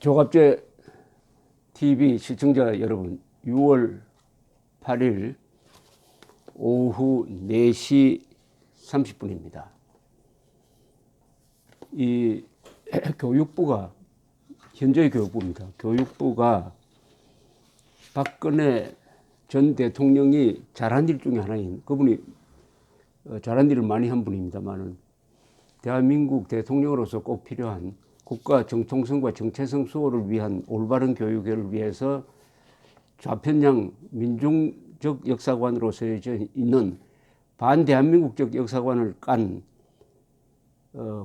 조갑제 TV 시청자 여러분, 6월 8일 오후 4시 30분입니다. 이 교육부가, 현재의 교육부입니다. 교육부가 박근혜 전 대통령이 잘한 일 중에 하나인, 그분이 잘한 일을 많이 한 분입니다만은 대한민국 대통령으로서 꼭 필요한 국가 정통성과 정체성 수호를 위한 올바른 교육을 위해서 좌편향 민중적 역사관으로 서여져 있는 반대한민국적 역사관을 깐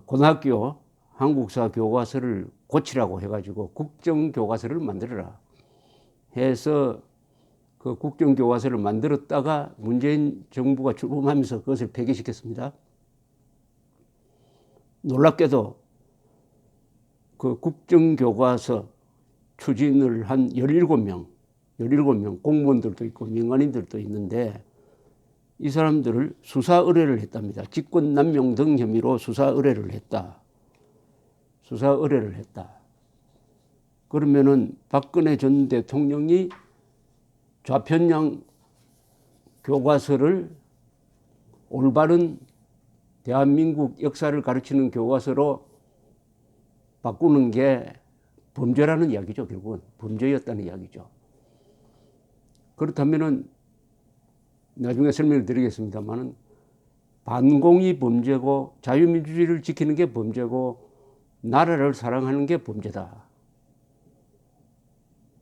고등학교 한국사 교과서를 고치라고 해가지고 국정교과서를 만들어라 해서 그 국정교과서를 만들었다가 문재인 정부가 출범하면서 그것을 폐기시켰습니다. 놀랍게도 그 국정교과서 추진을 한 17명 공무원들도 있고 민간인들도 있는데 이 사람들을 수사 의뢰를 했답니다. 직권남용 등 혐의로 수사 의뢰를 했다. 그러면은 박근혜 전 대통령이 좌편향 교과서를 올바른 대한민국 역사를 가르치는 교과서로 바꾸는 게 범죄라는 이야기죠. 결국은 범죄였다는 이야기죠. 그렇다면은 나중에 설명을 드리겠습니다만은 반공이 범죄고 자유민주주의를 지키는 게 범죄고 나라를 사랑하는 게 범죄다.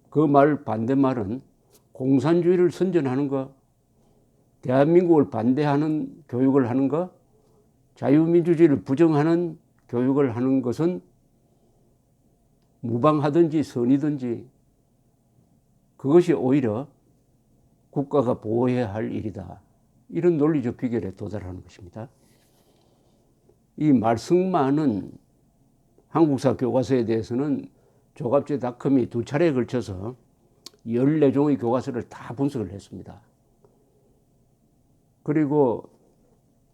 그 말 반대말은 공산주의를 선전하는 거, 대한민국을 반대하는 교육을 하는 거, 자유민주주의를 부정하는 교육을 하는 것은 무방하든지 선이든지 그것이 오히려 국가가 보호해야 할 일이다. 이런 논리적 귀결에 도달하는 것입니다. 이 말썽 많은 한국사 교과서에 대해서는 조갑제닷컴이 2차례에 걸쳐서 14종의 교과서를 다 분석을 했습니다. 그리고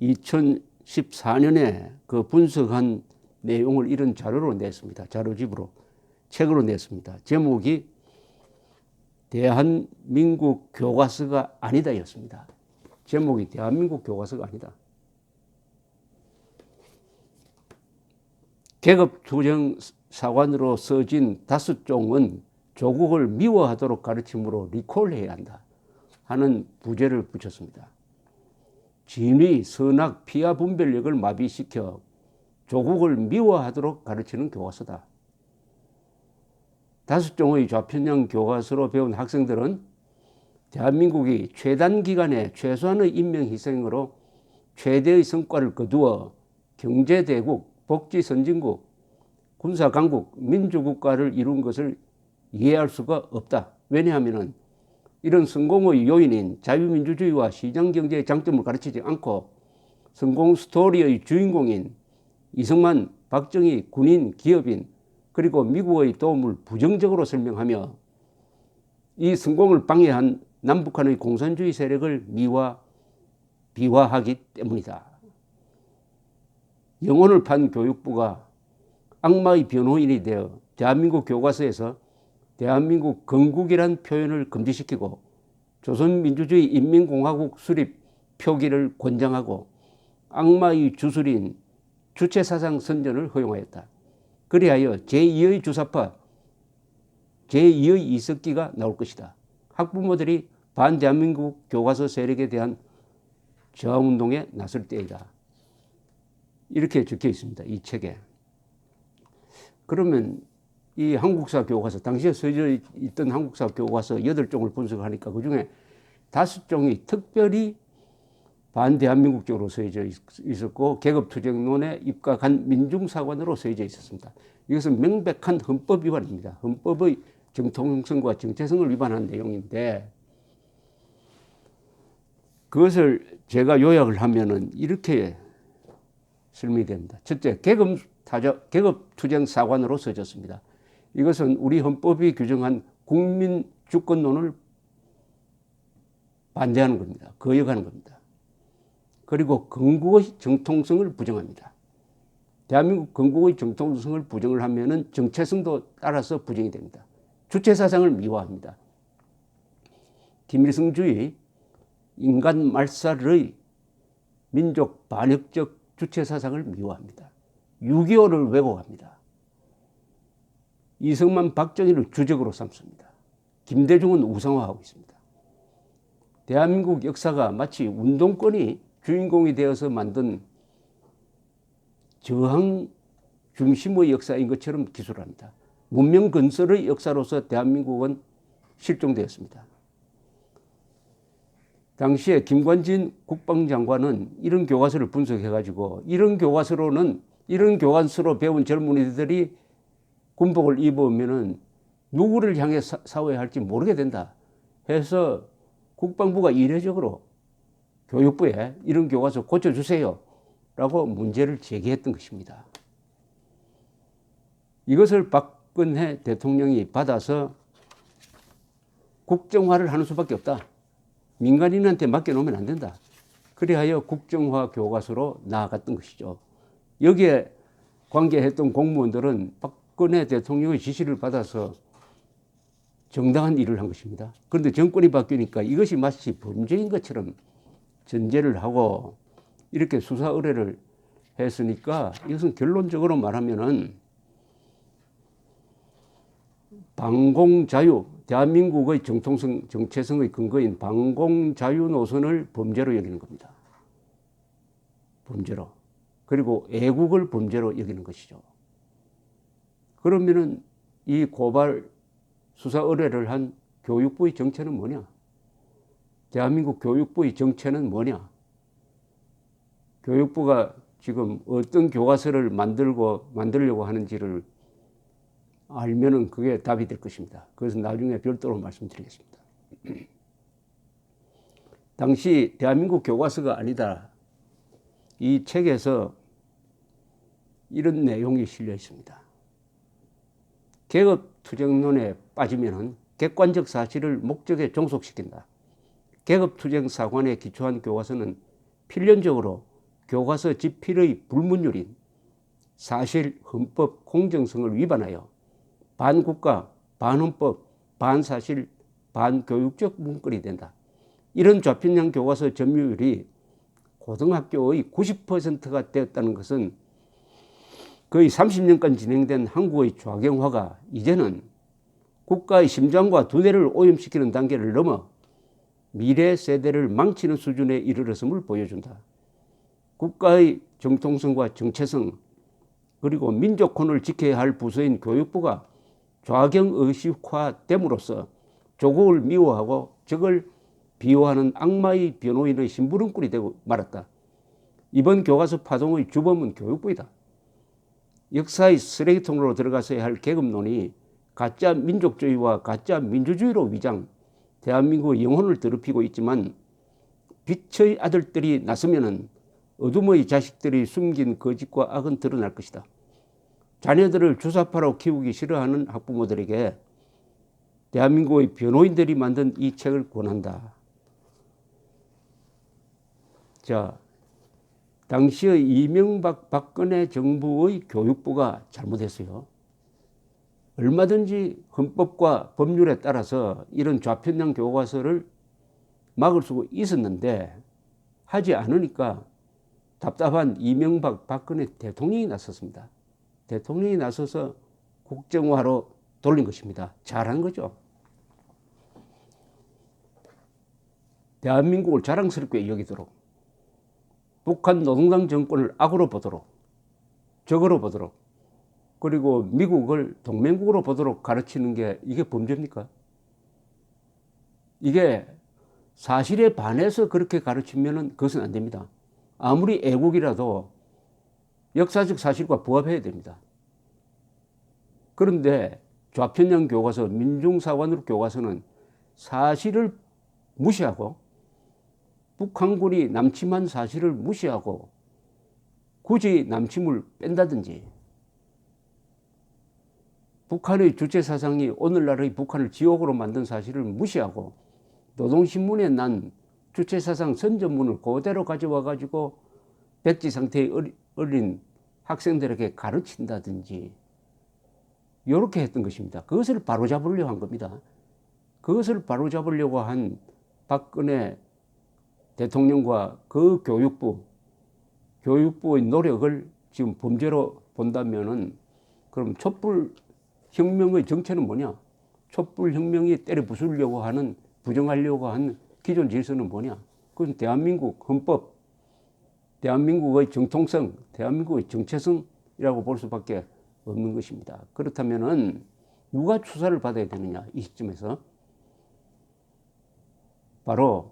2014년에 그 분석한 내용을 이런 자료로 냈습니다. 자료집으로, 책으로 냈습니다. 제목이 대한민국 교과서가 아니다 였습니다. 제목이 대한민국 교과서가 아니다. 계급투쟁 사관으로 써진 5종은 조국을 미워하도록 가르침으로 리콜해야 한다 하는 부제를 붙였습니다. 진위, 선악, 피하 분별력을 마비시켜 조국을 미워하도록 가르치는 교과서다. 5종의 좌편향 교과서로 배운 학생들은 대한민국이 최단 기간에 최소한의 인명희생으로 최대의 성과를 거두어 경제대국, 복지선진국, 군사강국, 민주국가를 이룬 것을 이해할 수가 없다. 왜냐하면 이런 성공의 요인인 자유민주주의와 시장경제의 장점을 가르치지 않고 성공 스토리의 주인공인 이승만, 박정희, 군인, 기업인, 그리고 미국의 도움을 부정적으로 설명하며 이 성공을 방해한 남북한의 공산주의 세력을 비화하기 때문이다. 영혼을 판 교육부가 악마의 변호인이 되어 대한민국 교과서에서 대한민국 건국이란 표현을 금지시키고 조선민주주의 인민공화국 수립 표기를 권장하고 악마의 주술인 주체사상 선전을 허용하였다. 그리하여 제2의 주사파, 제2의 이석기가 나올 것이다. 학부모들이 반대한민국 교과서 세력에 대한 저항운동에 나설 때이다. 이렇게 적혀 있습니다. 이 책에. 그러면 이 한국사 교과서, 당시에 써져 있던 한국사 교과서 8종을 분석하니까 그중에 5종이 특별히 반대한민국적으로 써져 있었고 계급투쟁론에 입각한 민중사관으로 써져 있었습니다. 이것은 명백한 헌법 위반입니다. 헌법의 정통성과 정체성을 위반한 내용인데 그것을 제가 요약을 하면은 이렇게 설명이 됩니다. 첫째, 계급투쟁사관으로 써졌습니다. 이것은 우리 헌법이 규정한 국민주권론을 반대하는 겁니다. 거역하는 겁니다. 그리고 건국의 정통성을 부정합니다. 대한민국 건국의 정통성을 부정을 하면은 정체성도 따라서 부정이 됩니다. 주체사상을 미화합니다. 김일성주의 인간 말살의 민족 반역적 주체사상을 미화합니다. 6.25를 왜곡합니다. 이승만, 박정희를 주적으로 삼습니다. 김대중은 우상화하고 있습니다. 대한민국 역사가 마치 운동권이 주인공이 되어서 만든 저항 중심의 역사인 것처럼 기술합니다. 문명 건설의 역사로서 대한민국은 실종되었습니다. 당시에 김관진 국방장관은 이런 교과서를 분석해가지고 이런 교과서로 배운 젊은이들이 군복을 입으면은 누구를 향해 사회할지 모르게 된다 해서 국방부가 이례적으로 교육부에 이런 교과서 고쳐주세요 라고 문제를 제기했던 것입니다. 이것을 박근혜 대통령이 받아서 국정화를 하는 수밖에 없다. 민간인한테 맡겨놓으면 안 된다. 그리하여 국정화 교과서로 나아갔던 것이죠. 여기에 관계했던 공무원들은 박근혜 대통령의 지시를 받아서 정당한 일을 한 것입니다. 그런데 정권이 바뀌니까 이것이 마치 범죄인 것처럼 전제를 하고 이렇게 수사 의뢰를 했으니까 이것은 결론적으로 말하면은 방공자유, 대한민국의 정통성, 정체성의 근거인 방공자유 노선을 범죄로 여기는 겁니다. 범죄로. 그리고 애국을 범죄로 여기는 것이죠. 그러면은 이 고발 수사 의뢰를 한 교육부의 정체는 뭐냐? 대한민국 교육부의 정체는 뭐냐? 교육부가 지금 어떤 교과서를 만들려고 하는지를 알면은 그게 답이 될 것입니다. 그래서 나중에 별도로 말씀드리겠습니다. 당시 대한민국 교과서가 아니다. 이 책에서 이런 내용이 실려 있습니다. 계급투쟁론에 빠지면은 객관적 사실을 목적에 종속시킨다. 계급투쟁 사관에 기초한 교과서는 필연적으로 교과서 집필의 불문율인 사실, 헌법, 공정성을 위반하여 반국가, 반헌법, 반사실, 반교육적 문건이 된다. 이런 좌편향 교과서 점유율이 고등학교의 90%가 되었다는 것은 거의 30년간 진행된 한국의 좌경화가 이제는 국가의 심장과 두뇌를 오염시키는 단계를 넘어 미래 세대를 망치는 수준에 이르렀음을 보여준다. 국가의 정통성과 정체성 그리고 민족혼을 지켜야 할 부서인 교육부가 좌경의식화됨으로써 조국을 미워하고 적을 비호하는 악마의 변호인의 심부름꾼이 되고 말았다. 이번 교과서 파동의 주범은 교육부이다. 역사의 쓰레기통으로 들어가서야 할 계급론이 가짜 민족주의와 가짜 민주주의로 위장, 대한민국의 영혼을 더럽히고 있지만 빛의 아들들이 나서면은 어둠의 자식들이 숨긴 거짓과 악은 드러날 것이다. 자녀들을 주사파로 키우기 싫어하는 학부모들에게 대한민국의 변호인들이 만든 이 책을 권한다. 자, 당시의 이명박 박근혜 정부의 교육부가 잘못했어요. 얼마든지 헌법과 법률에 따라서 이런 좌편향 교과서를 막을 수 있었는데 하지 않으니까 답답한 이명박 박근혜 대통령이 나섰습니다. 대통령이 나서서 국정화로 돌린 것입니다. 잘한 거죠. 대한민국을 자랑스럽게 여기도록, 북한 노동당 정권을 악으로 보도록, 적으로 보도록, 그리고 미국을 동맹국으로 보도록 가르치는 게 이게 범죄입니까? 이게 사실에 반해서 그렇게 가르치면 그것은 안 됩니다. 아무리 애국이라도 역사적 사실과 부합해야 됩니다. 그런데 좌편향 교과서, 민중사관으로 교과서는 사실을 무시하고 북한군이 남침한 사실을 무시하고 굳이 남침을 뺀다든지 북한의 주체사상이 오늘날의 북한을 지옥으로 만든 사실을 무시하고 노동신문에 난 주체사상 선전문을 그대로 가져와 가지고 백지 상태에 어린 학생들에게 가르친다든지 이렇게 했던 것입니다. 그것을 바로잡으려고 한 겁니다. 그것을 바로잡으려고 한 박근혜 대통령과 그 교육부의 노력을 지금 범죄로 본다면은 그럼 촛불혁명의 정체는 뭐냐? 촛불혁명이 때려 부수려고 하는, 부정하려고 하는 기존 질서는 뭐냐? 그건 대한민국 헌법, 대한민국의 정통성, 대한민국의 정체성이라고 볼 수밖에 없는 것입니다. 그렇다면은 누가 추사를 받아야 되느냐? 이 시점에서 바로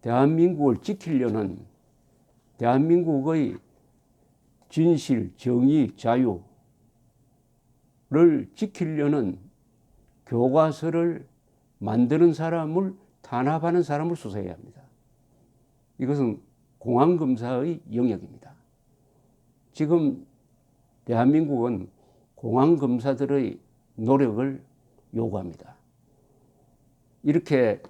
대한민국을 지키려는, 대한민국의 진실, 정의, 자유를 지키려는 교과서를 만드는 사람을 탄압하는 사람을 수사해야 합니다. 이것은 공안검사의 영역입니다. 지금 대한민국은 공안검사들의 노력을 요구합니다. 이렇게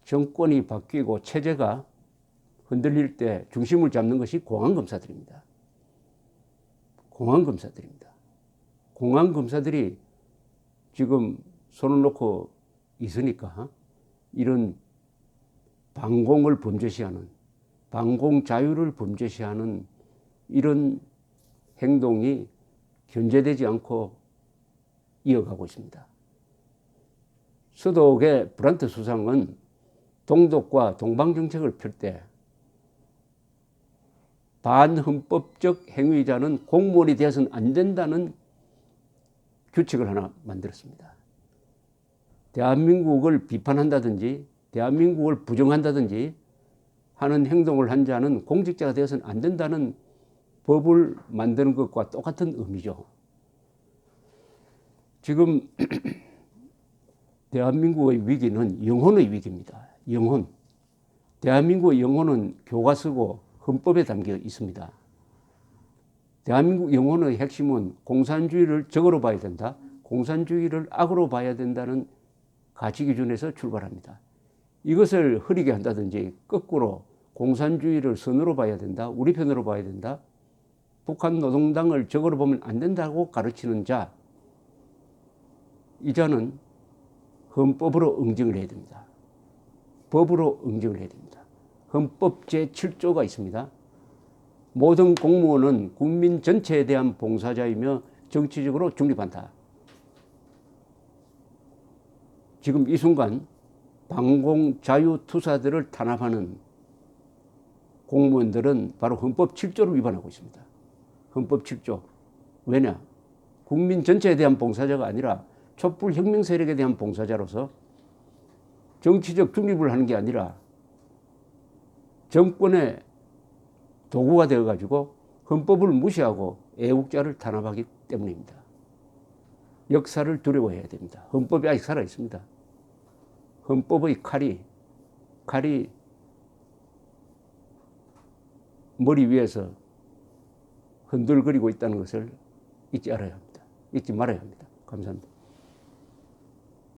정권이 바뀌고 체제가 흔들릴 때 중심을 잡는 것이 공안검사들입니다. 공안검사들입니다. 공안검사들이 지금 손을 놓고 있으니까 이런 반공을 범죄시하는, 반공 자유를 범죄시하는 이런 행동이 견제되지 않고 이어가고 있습니다. 서독의 브란트 수상은 동독과 동방정책을 펼 때 반헌법적 행위자는 공무원이 되어서는 안 된다는 규칙을 하나 만들었습니다. 대한민국을 비판한다든지 대한민국을 부정한다든지 하는 행동을 한 자는 공직자가 되어서는 안 된다는 법을 만드는 것과 똑같은 의미죠. 지금 대한민국의 위기는 영혼의 위기입니다. 영혼. 대한민국의 영혼은 교과서고 헌법에 담겨 있습니다. 대한민국 영혼의 핵심은 공산주의를 적으로 봐야 된다. 공산주의를 악으로 봐야 된다는 가치 기준에서 출발합니다. 이것을 흐리게 한다든지 거꾸로 공산주의를 선으로 봐야 된다. 우리 편으로 봐야 된다. 북한 노동당을 적으로 보면 안 된다고 가르치는 자, 이 자는 헌법으로 응징을 해야 됩니다. 법으로 응징을 해야 됩니다. 헌법 제7조가 있습니다. 모든 공무원은 국민 전체에 대한 봉사자이며 정치적으로 중립한다. 지금 이 순간 반공 자유투사들을 탄압하는 공무원들은 바로 헌법 7조를 위반하고 있습니다. 헌법 7조. 왜냐? 국민 전체에 대한 봉사자가 아니라 촛불 혁명 세력에 대한 봉사자로서 정치적 중립을 하는 게 아니라 정권의 도구가 되어가지고 헌법을 무시하고 애국자를 탄압하기 때문입니다. 역사를 두려워해야 됩니다. 헌법이 아직 살아있습니다. 헌법의 칼이 머리 위에서 흔들거리고 있다는 것을 잊지 말아야 합니다. 감사합니다.